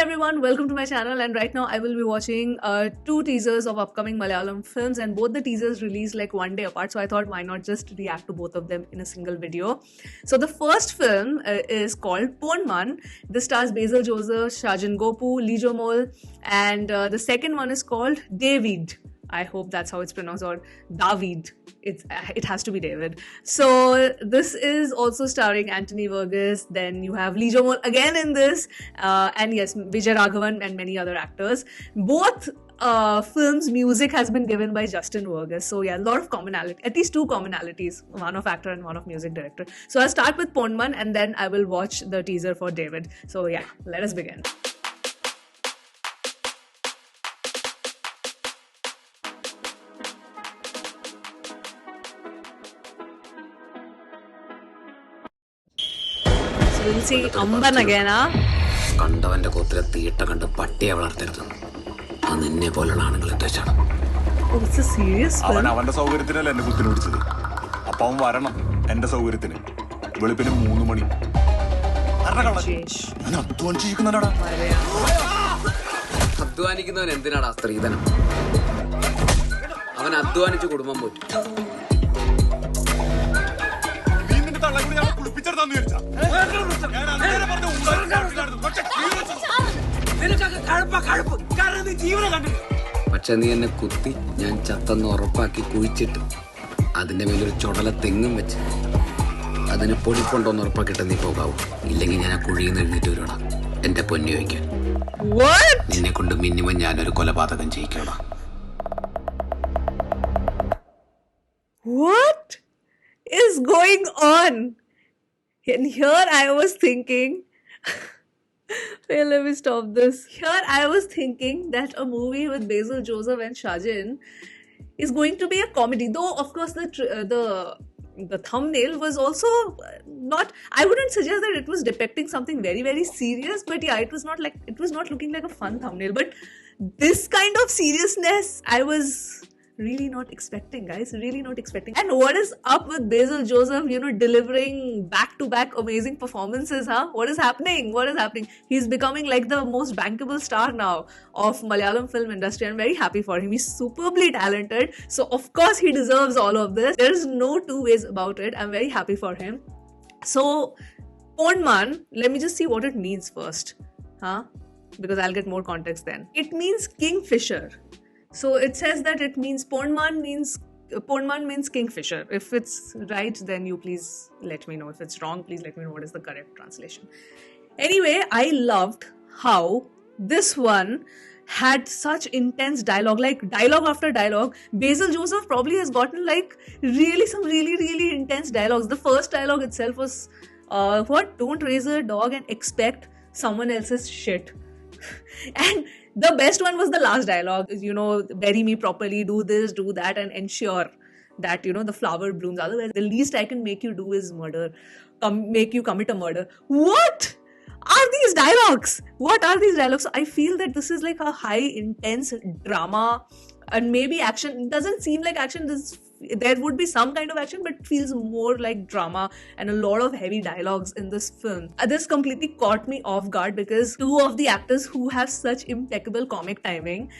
everyone, welcome to my channel, and right now I will be watching two teasers of upcoming Malayalam films, and both the teasers released like one day apart, so I thought why not just react to both of them in a single video. So the first film is called Ponman. This stars Basil Joseph, Shajan Gopu, Lijo Mol, and the second one is called David. I hope that's how it's pronounced, or David. It has to be David. So this is also starring Anthony Verghese. Then you have Lijo Mol again in this, and yes, Vijay Raghavan and many other actors. Both films' music has been given by Justin Verghese. So yeah, a lot of commonality, at least two commonalities, one of actor and one of music director. So I'll start with Ponman and then I will watch the teaser for David. So yeah, let us begin. We'll see Amban again, huh? കണ്ടവന്റെ കൂത്തിലെ തീട്ട കണ്ട് പട്ടിയെ വളർത്തരുത്. അത് നിന്നെ പോലുള്ള ആണുങ്ങളെ ഉദ്ദേശിച്ചാണ്. It's a serious film. അവന്റെ സൗകര്യത്തിനല്ല എന്നെ കുത്തിന് പിടിച്ചത്. അപ്പൊ അവൻ വരണം എന്റെ സൗകര്യത്തിന്. വെളുപ്പിന് 3 മണി. ഞാൻ അധ്വാനിച്ചിരിക്കുന്നടാ. അധ്വാനിക്കുന്നവൻ എന്തിനാടാ സ്ത്രീധനം? അവൻ അധ്വാനിച്ച് കുടുംബം പോറ്റും. പക്ഷെ നീ എന്നെ കുത്തി ഞാൻ ചത്തെന്ന് ഉറപ്പാക്കി കുഴിച്ചിട്ട് അതിന്റെ മേലൊരു ചുടല തെങ്ങും വെച്ച് അതിന് പൊടിക്കൊണ്ടോന്ന് ഉറപ്പാക്കിട്ട് നീ പോകാവൂ. ഇല്ലെങ്കിൽ ഞാൻ ആ കുഴിയിൽ നിന്ന് എഴുന്നേറ്റ് വരൂടാ എന്റെ പൊന്നു വയ്ക്കാൻ. നിന്നെ കൊണ്ട് മിനിമം ഞാനൊരു കൊലപാതകം ചെയ്യിക്കടാ. What is going on? And here I was thinking, wait, let me stop this. Here I was thinking that a movie with Basil Joseph and Shajan is going to be a comedy. Though, of course, the thumbnail was also not. I wouldn't suggest that it was depicting something very, very serious. But yeah, it was not looking like a fun thumbnail. But this kind of seriousness, I was really not expecting, guys. Really not expecting. And what is up with Basil Joseph, delivering back-to-back amazing performances, huh? What is happening? What is happening? He's becoming like the most bankable star now of Malayalam film industry. I'm very happy for him. He's superbly talented. So, of course, he deserves all of this. There's no two ways about it. I'm very happy for him. So, Ponman, let me just see what it means first, huh? Because I'll get more context then. It means kingfisher. So it says that it means Ponman means kingfisher. If it's right, then you please let me know. If it's wrong, please let me know what is the correct translation. Anyway, I loved how this one had such intense dialogue, like dialogue after dialogue. Basil Joseph probably has gotten like some really intense dialogues. The first dialogue itself was, don't raise a dog and expect someone else's shit. And the best one was the last dialogue, bury me properly, do this, do that, and ensure that, the flower blooms. Otherwise, the least I can make you do is murder, make you commit a murder. What are these dialogues? What are these dialogues? I feel that this is like a high intense drama and maybe action. It doesn't seem like action. There would be some kind of action, but it feels more like drama and a lot of heavy dialogues in this film. This completely caught me off guard because two of the actors who have such impeccable comic timing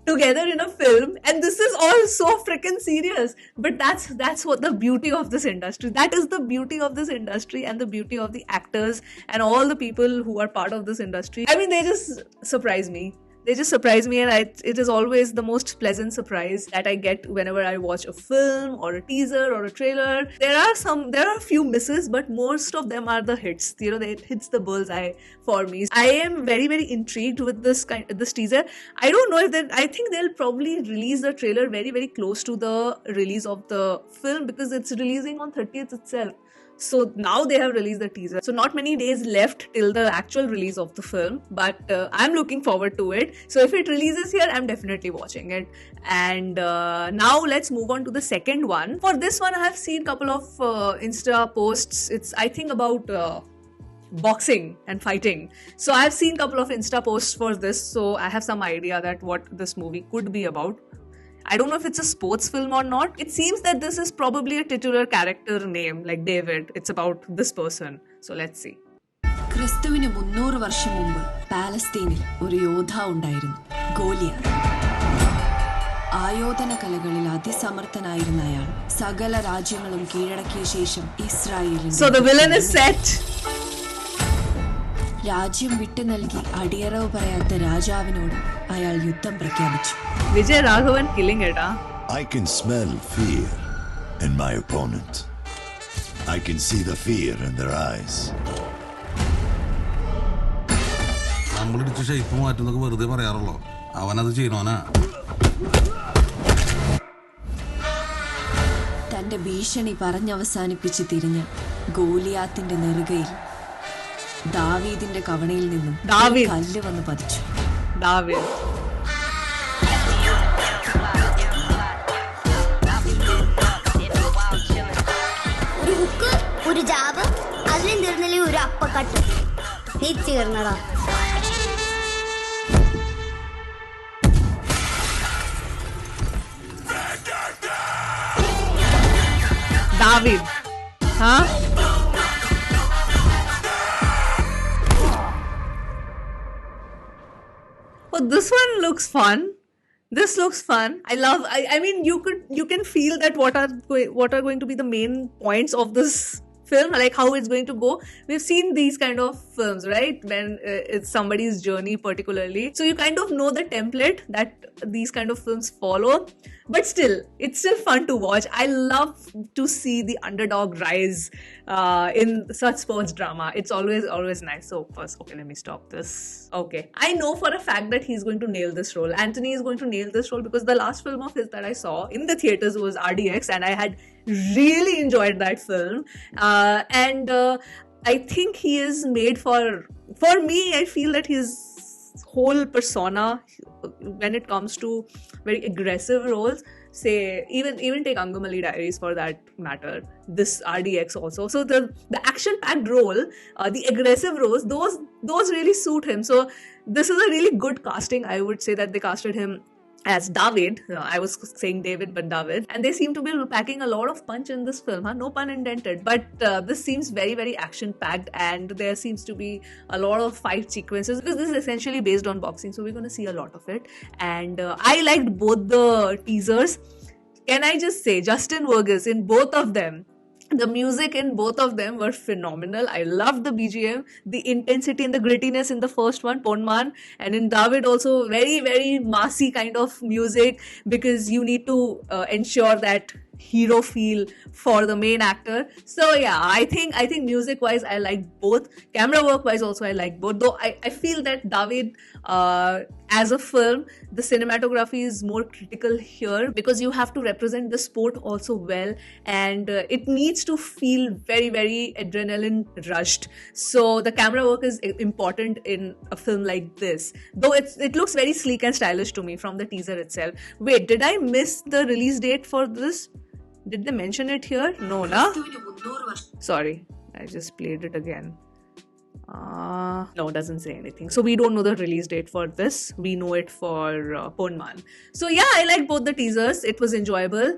together in a film, and this is all so freaking serious. But that's what the beauty of this industry. That is the beauty of this industry and the beauty of the actors and all the people who are part of this industry. I mean, they just surprise me. They just surprise me, and it is always the most pleasant surprise that I get whenever I watch a film or a teaser or a trailer. There are a few misses, but most of them are the hits. They hits the bullseye for me. I am very, very intrigued with this teaser. I don't know I think they'll probably release the trailer very, very close to the release of the film because it's releasing on 30th itself. So now they have released the teaser. So not many days left till the actual release of the film, but I'm looking forward to it. So if it releases here, I'm definitely watching it. And now let's move on to the second one. For this one, I have seen a couple of Insta posts. It's, I think, about boxing and fighting. So I've seen a couple of Insta posts for this. So I have some idea that what this movie could be about. I don't know if it's a sports film or not. It seems that this is probably a titular character name, like David. It's about this person. So let's see. ക്രിസ്തുവിന് 300 വർഷം മുമ്പ് പാലസ്തീനിൽ ഒരു യോദ്ധാവ് ഉണ്ടായിരുന്നു, ഗോലിയാത്ത്. ആയോധന കലകളിൽ അതിസമർത്ഥനായിരുന്ന അയാൾ സകല രാജ്യങ്ങളും കീഴടക്കിയ ശേഷം രാജ്യം വിട്ടു നൽകി അടിയറവ് പറയാത്ത രാജാവിനോട് അയാൾ യുദ്ധം പ്രഖ്യാപിച്ചു. Vijay Raghavan killing it. I can smell fear in my opponent. I can see the fear in their eyes. നമ്മളിടിച്ച് ഷേപ്പ് മാറ്റുന്നൊക്കെ വെറുതെ പറയാറുള്ളൂ. അവനത് ചെയ്യണോനാ. തന്റെ ഭീഷണി പറഞ്ഞവസാനിപ്പിച്ച് തിരിഞ്ഞ ഗോലിയാത്തിന്റെ നെറുകയിൽ ദാവീദിന്റെ കവണയിൽ നിന്നും കല്ല് വന്ന് പതിച്ചു. ഒരു ഹുക്ക്, ഒരു ജാബ്, അതിലും തീർന്നില്ലേ ഒരു അപ്പക്കട്ട്. നീ തീർന്നടാ. David. Huh? Oh, this one looks fun. This looks fun. I mean, you can feel that what are going to be the main points of this film, like how it's going to go. We've seen these kind of films, right, when it's somebody's journey particularly, so you kind of know the template that these kind of films follow, but still it's still fun to watch. I love to see the underdog rise in such sports drama. It's always nice. So first, okay, let me stop this. Okay, I know for a fact that he's going to nail this role. Anthony is going to nail this role because the last film of his that I saw in the theaters was RDX, and I had really enjoyed that film. I think he is made for me. I feel that his whole persona, when it comes to very aggressive roles, say even take Angamali Diaries for that matter, this RDX also, so the action packed role, the aggressive roles, those really suit him. So this is a really good casting. I would say that they casted him as David. I was saying David, but David. And they seem to be packing a lot of punch in this film, no pun intended. But this seems very, very action-packed, and there seems to be a lot of fight sequences because this is essentially based on boxing, so we're going to see a lot of it. And I liked both the teasers. Can I just say, Justin Vergis in both of them, the music in both of them were phenomenal. I loved the BGM, the intensity and the grittiness in the first one, Ponman, and in David also very, very massy kind of music, because you need to ensure that hero feel for the main actor. So yeah, I think music wise I like both. Camera work wise also I like both, though I feel that David as a film, the cinematography is more critical here because you have to represent the sport also well, and it needs to feel very, very adrenaline rushed. So the camera work is important in a film like this, though it looks very sleek and stylish to me from the teaser itself. Wait, did I miss the release date for this? Did they mention it here? No, na? Sorry, I just played it again. No, it doesn't say anything. So we don't know the release date for this. We know it for Ponman. So yeah, I like both the teasers. It was enjoyable.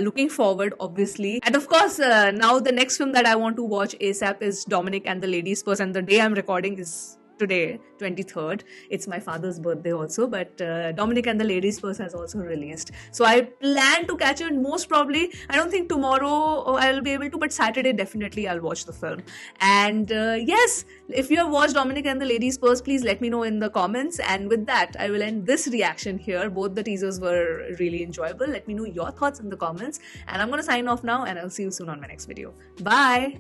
Looking forward, obviously. And of course, now the next film that I want to watch ASAP is Dominic and the Ladies Purse. And the day I'm recording is today, 23rd. It's my father's birthday also, but Dominic and the Ladies Purse has also released. So I plan to catch it most probably. I don't think tomorrow I'll be able to, but Saturday definitely I'll watch the film. And yes, if you have watched Dominic and the Ladies Purse, please let me know in the comments. And with that, I will end this reaction here. Both the teasers were really enjoyable. Let me know your thoughts in the comments. And I'm going to sign off now, and I'll see you soon on my next video. Bye!